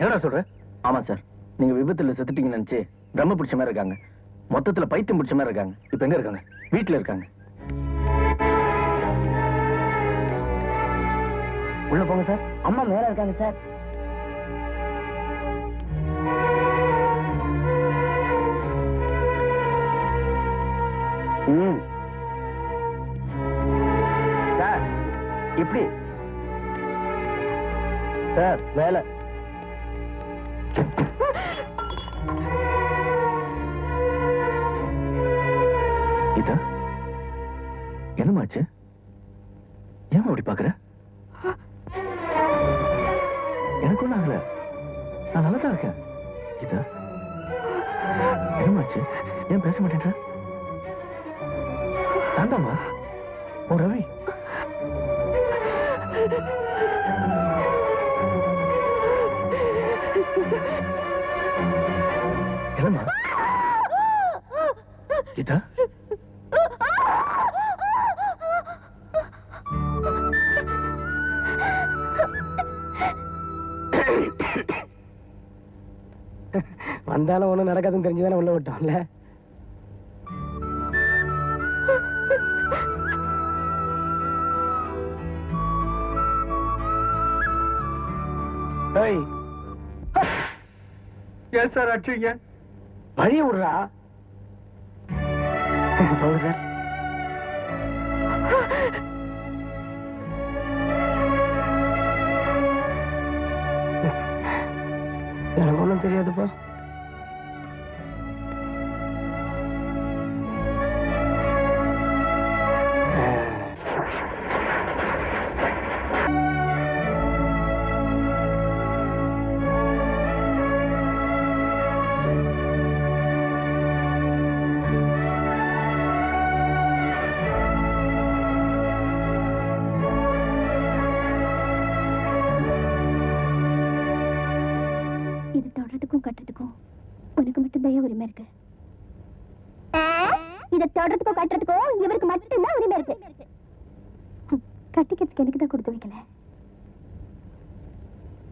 என்னடா சொல்ற? ஆமா சார், நீங்க விபத்துல செத்துட்டீங்கன்னு நினைச்சு பிரம்ம பிடிச்ச மாதிரி இருக்காங்க. மொத்தத்துல பைத்தியம் பிடிச்ச மாதிரி இருக்காங்க. இப்ப எங்க இருக்காங்க? வீட்டுல இருக்காங்க. உள்ள போங்க சார். அம்மா மேல இருக்காங்க சார். சார் இப்படி சார் வேலை. இதா என்னமாச்சு? ஏன் அப்படி பாக்குற? எனக்கு ஒண்ணும் ஆகல, நான் நல்லதா இருக்கேன். இதா என்னமாச்சு? ஏன் பேச மாட்டேன்ற? தாண்டாமா ஓ ரவி. என்னம்மா இதா? வந்தாலும் ஒண்ணும் நடக்காதுன்னு தெரிஞ்சுதானே உள்ள விட்டோம்ல. ஏன் சார் அடிச்சீங்க? வழி விடுறா. போங்க சார். எனக்கு ஒண்ணும் தெரியாதுப்பா. கட்டிக்கிறதுக்கு எனக்கு தான் கொடுத்து வைக்கல.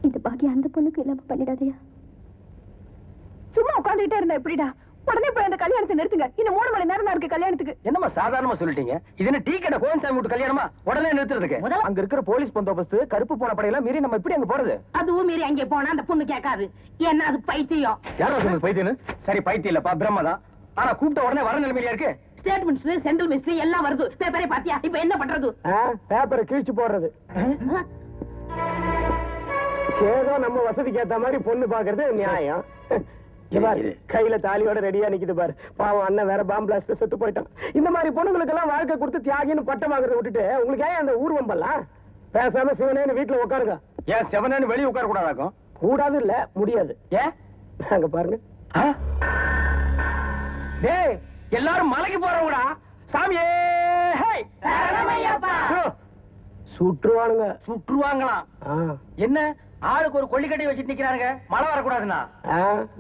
இந்த பாக்கியம் அந்த பொண்ணுக்கு இல்லாம பண்ணிடாதையா. சும்மா உட்காந்துக்கிட்டே இருந்தா எப்படிடா? உடனே போய் அந்த கல்யாணத்தை நிறுத்துங்க. இன்னும் 3 மணி நேரம் தான் இருக்கு கல்யாணத்துக்கு. என்னமா சாதாரணமா சொல்லிட்டீங்க? இது என்ன டீ கடை கோயன்சாமி வீட்டு கல்யாணமா? உடனே நிறுத்துறதுக்கு அங்க இருக்கிற போலீஸ் பந்தோபஸ்து கருப்பு போன படையெல்லாம் மீறி நம்ம எப்படி அங்க போறது? அதுவும் மீறி அங்கே போனா அந்த பொண்ணு கேட்காது. ஏன்னா அது பைத்தியம். யாரோ சொன்னது பைத்தியம்? சரி பைத்தியம் இல்லப்பா, பிரம்மதான். ஆனா கூப்பிட்ட உடனே வர நிலைமையில இருக்கு. ஸ்டேட் மினிஸ்டர், சென்ட்ரல் மினிஸ்டர் எல்லாம் வருது. பேப்பரே பாத்தியா? இப்ப என்ன பண்றது? பேப்பரை கிழிச்சு போடுறது. ஏதோ நம்ம வசதிக்கு ஏத்த மாதிரி பொண்ணு பாக்குறது நியாயம். கையில தாலியோட ரெடியா நிக்குது பாரு. பாவம் அண்ணன் வேற பாம்பு பிளாஸ்ட் செத்து போயிட்டான். இந்த மாதிரி பொண்ணுங்களுக்கு எல்லாம் வாழ்க்கை கொடுத்து தியாகின்னு பட்டம் வாங்குறத விட்டுட்டு உங்களுக்கு ஏன் அந்த ஊர்வம்பெல்லாம்? பேசாம சிவனேன்னு வீட்டுல உட்காருங்க. ஏன் சிவனேன்னு வெளியே உட்கார கூடாதாக்கும்? கூடாது இல்ல, முடியாது. ஏன்? அங்க பாருங்க. டேய் எல்லாரும் மலைக்கு போறவங்கடா. சாமியே சுற்றுவானுங்க. சுற்றுவாங்களாம். என்ன ஆளுக்கு ஒரு கொள்ளிக்கட்டை வச்சுட்டு நிக்கிறாங்க? மழை வரக்கூடாதுன்னா?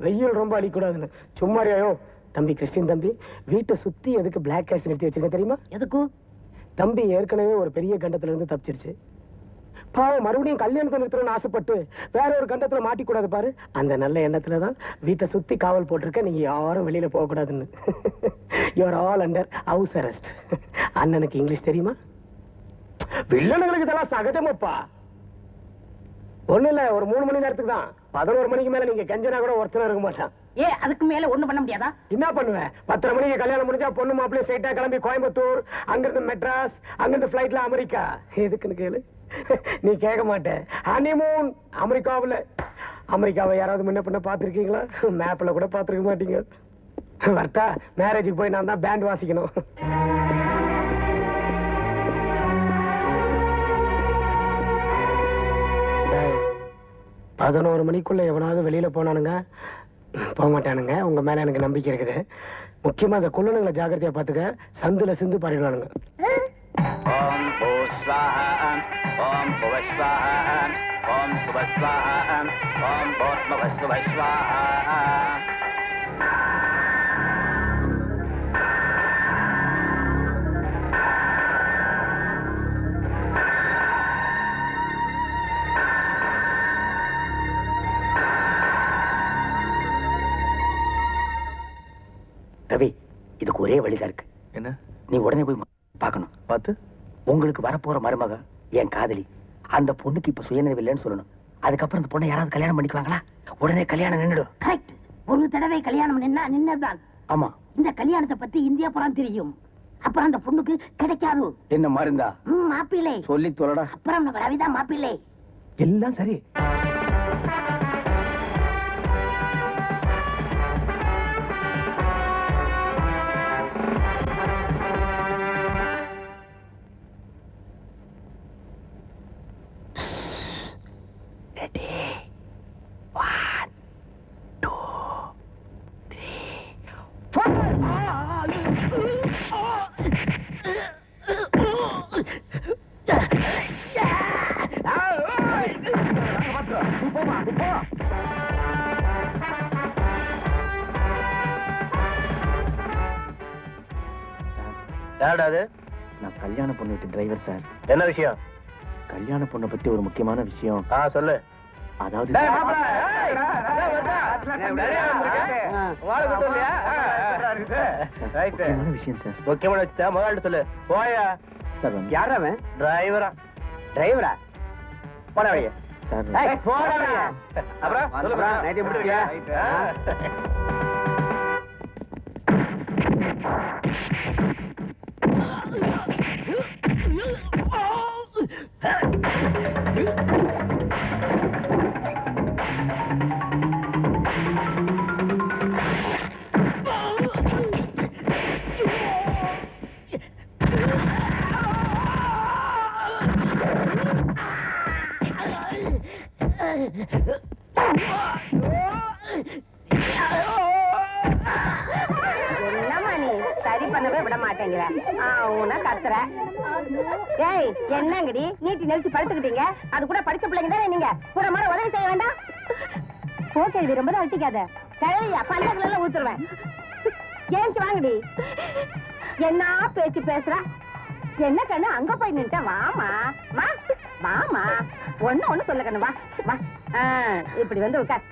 வெயில் ரொம்ப அடிக்கூடாதுன்னு. சும்மாரியாயோ தம்பி, கிறிஸ்டின் தம்பி, வீட்டை சுத்தி எதுக்கு பிளாக் கேஸ் நிறுத்தி வச்சிருக்க தெரியுமா? எதுக்கு? தம்பி ஏற்கனவே ஒரு பெரிய கண்டத்துல இருந்து தப்பிச்சிருச்சு. பாவம் மறுபடியும் கல்யாணத்தை நிறுத்தணும்னு ஆசைப்பட்டு வேற ஒரு கண்டத்துல மாட்டிக்கூடாது பாரு. அந்த நல்ல எண்ணத்துலதான் வீட்டை சுத்தி காவல் போட்டிருக்க. நீங்க யாரும் வெளியில போக கூடாதுன்னு. You are all under house arrest. அண்ணனுக்கு இங்கிலீஷ் தெரியுமா? வில்லனுங்களுக்கு இதெல்லாம் சகஜமாப்பா. ஒண்ணு இல்ல, ஒரு 3 மணி நேரத்துக்கு தான். 11 மணிக்கு மேல நீங்க கெஞ்சனா கூட ஒருத்தனா இருக்க மாட்டான். அதுக்கு மேல ஒண்ணு பண்ண முடியாதா? என்ன பண்ணுவேன்? 10:30 மணிக்கு கல்யாணம் முடிஞ்சா பொண்ணு மாப்பிள்ளை ஸ்ட்ரைட்டா கிளம்பி கோயம்புத்தூர், அங்கிருந்து மெட்ராஸ், அங்கிருந்து பிளைட்ல அமெரிக்கா. எதுக்குன்னு கேளு. நீ கேட்க மாட்டேன். ஹனிமூன் அமெரிக்காவுல. அமெரிக்காவை யாராவது முன்ன பின்ன பாத்துருக்கீங்களா? மேப்ல கூட பாத்துருக்க மாட்டீங்க. வரட்டா, மேரேஜுக்கு போய் நான் தான் பேண்ட் வாசிக்கணும். 11 மணிக்குள்ள எவனாவது வெளியில போனானுங்க, போக மாட்டானுங்க. உங்க மேல எனக்கு நம்பிக்கை இருக்குது. முக்கியமா அந்த குள்ளனுங்களை ஜாக்கிரதையா பாத்துக்க. சந்துல சிந்து பாடிடுவானுங்க. ஓம் பூஸ்வாஹா, ஓம் புவஸ்வாஹா, ஓம் சுவஸ்வாஹா, ஓம் போத்மவஸ்வாஹா. ரவி, இதுக்கு ஒரே வழிதான் இருக்கு. என்ன? நீ உடனே போய் பார்க்கணும். பார்த்து உங்களுக்கு வரப்போற மருமக என் காதலி. அந்த பொண்ணுக்கு இப்ப சுயநினைவு இல்லைன்னு சொல்லணும். அதுக்கப்புறம் அந்த பொண்ணை யாராவது கல்யாணம் பண்ணிக்குவாங்களா? உடனே கல்யாணம் நின்னுடும். கரெக்ட். ஒரு தடவை கல்யாணம் நின்னதுதான். ஆமா. இந்த கல்யாணத்தை பத்தி இந்தியா புறம் தெரியும். அப்புறம் அந்த பொண்ணுக்கு கிடைக்காது. என்ன மருந்தா? மாப்பிள்ளை சொல்லி தொலைடா. அப்புறம் நம்ம ரவிதான் மாப்பிள்ளை. எல்லாம் சரி. நான் கல்யாண பொண்ணு வீட்டு டிரைவர் சார். என்ன விஷயம்? கல்யாண பொண்ணை பத்தி ஒரு முக்கியமான விஷயம். சொல்லு. அதாவது முக்கியமான விஷயம் சார். முக்கியமான வச்சுட்டா முதல்ல சொல்லு. போயா சார். யாரவன்? டிரைவரா? டிரைவரா? போட வைய சார். போட வைய. அப்புறம் சொல்லுங்க. நைட் முடிச்சியா? என்னம்மா நீ சரி பண்ணவே விட மாட்டேங்கிற. கத்துற. ஏய், என்னங்கடி நீட்டி நெரிச்சு படுத்துக்கிட்டீங்க? அது கூட படிச்ச பிள்ளைங்க தானே நீங்க. கூட மாட உதவி செய்ய வேண்டாம். போக்கேள்வி ரொம்ப அட்டிக்காத. கிழவியா பல்லெல்லாம் ஊத்துருவேன். ஏஞ்சி வாங்கடி. என்ன பேச்சு பேசுற? என்ன கண்ணு அங்க போய் நின்ட்ட? வாமா வா, வாமா. ஒண்ணு சொல்ல கண்ணு. வா வா. இப்படி வந்து உட்கார்.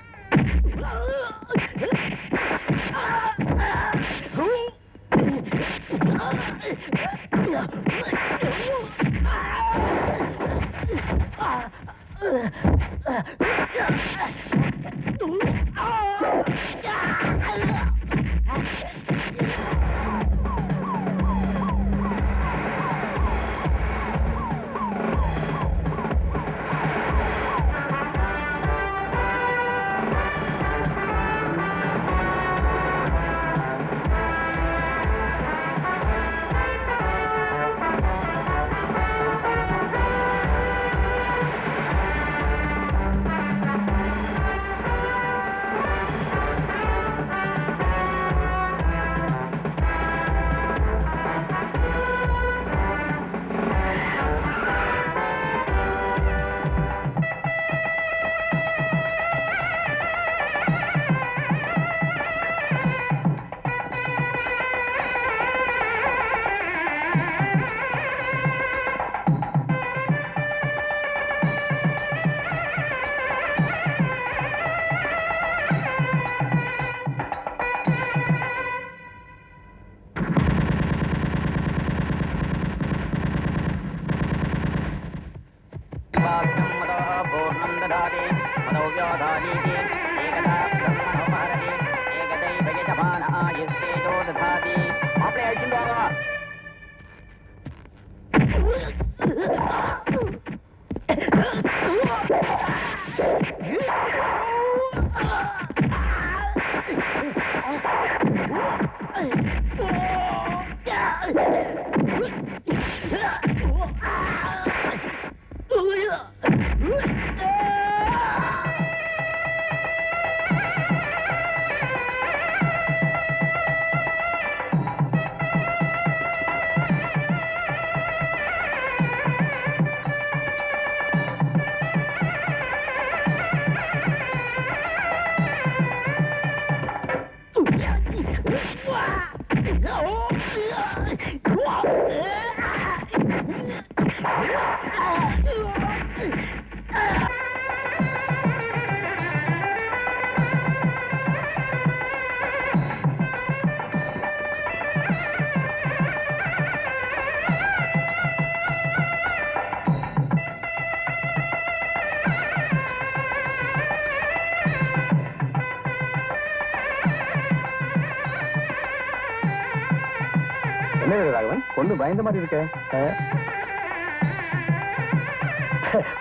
என்ன ராகவன் பொண்ணு பயந்த மாதிரி இருக்க?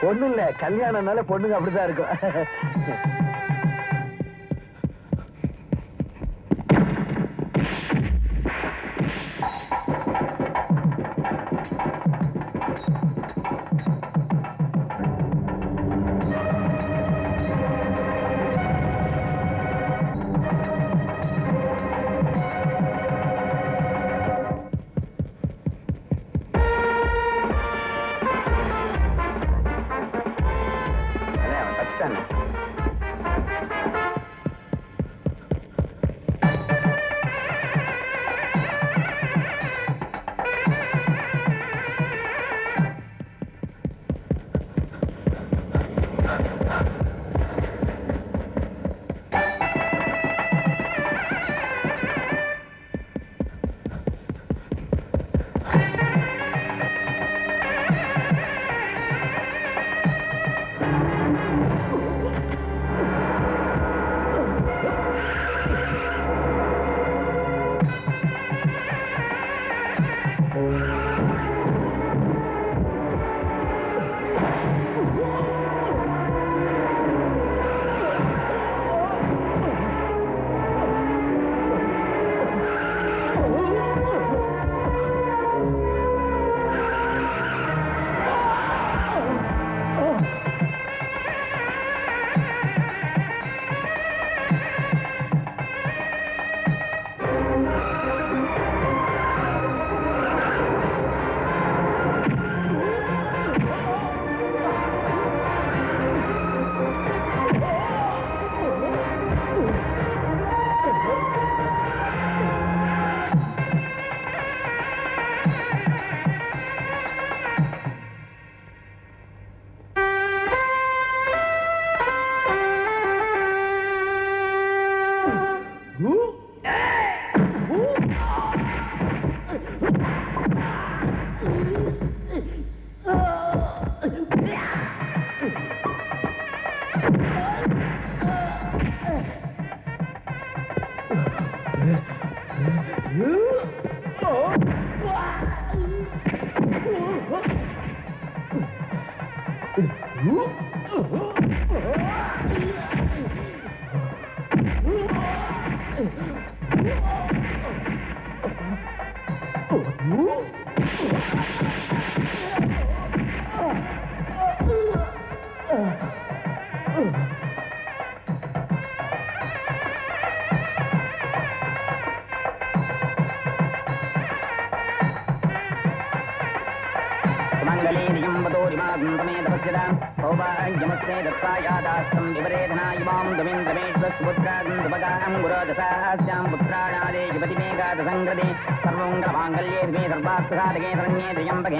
ஒண்ணும் இல்ல, கல்யாணம்னால பொண்ணுங்க அப்படிதான் இருக்கும்.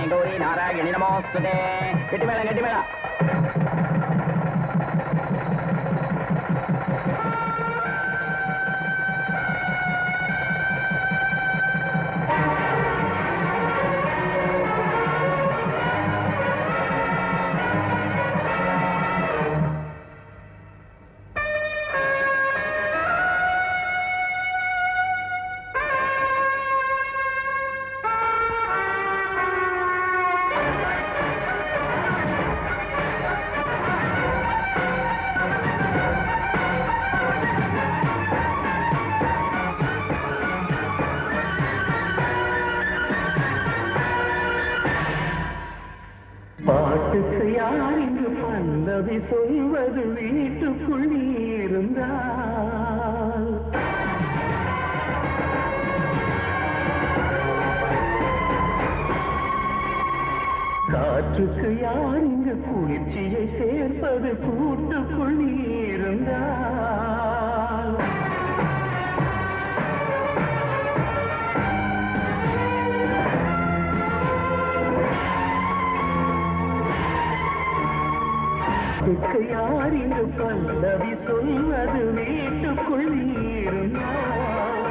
गौरी नारायणी नमोस्तुते गट्टिमेळ சொல்வது வீட்டுக்குள் இருந்தால் காற்றுக்கு யார் இங்கு குளிர்ச்சியை சேர்ப்பது கூட்டுக்குள் இருந்தால் யார் இங்கு பல்லவி சொல்வது வீட்டுக்குள் இருந்தால்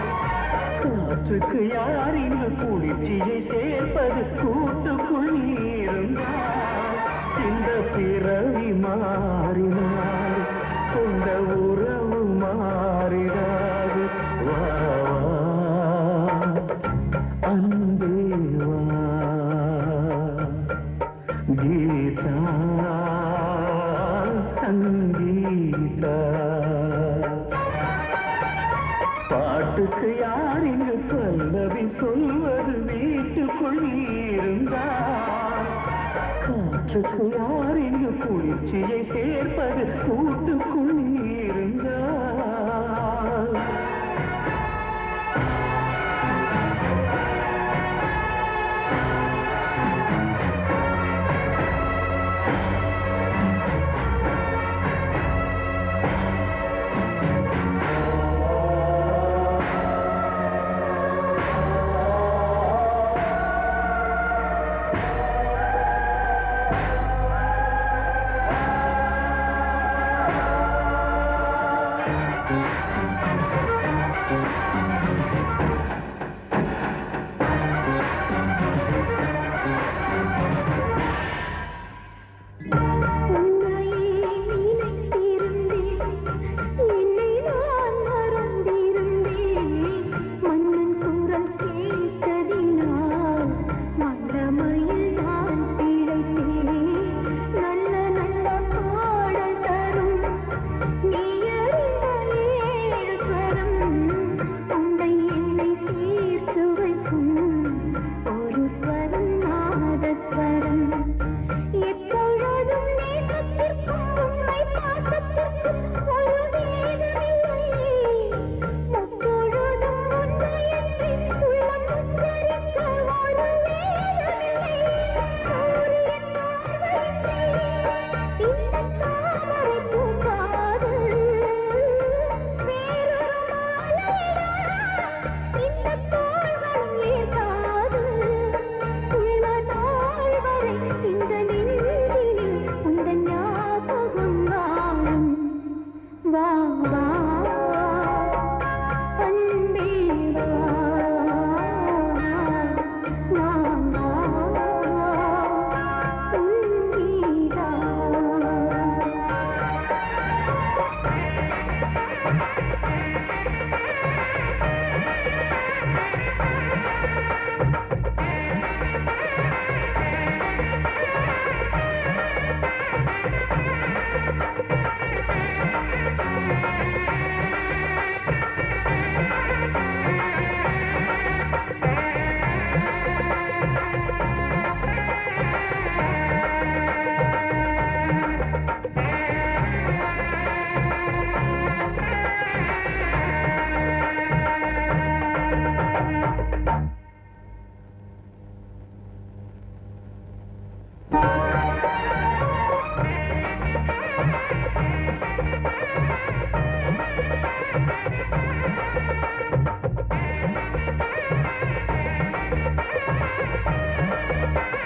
காற்றுக்கு யார் இங்கு குளிர்ச்சியை சேர்ப்பது கூட்டுக்குள் இருந்தால் இந்த பிறவி மாறினால் கொண்ட உறவு மாறிடாது வா அன்பே வா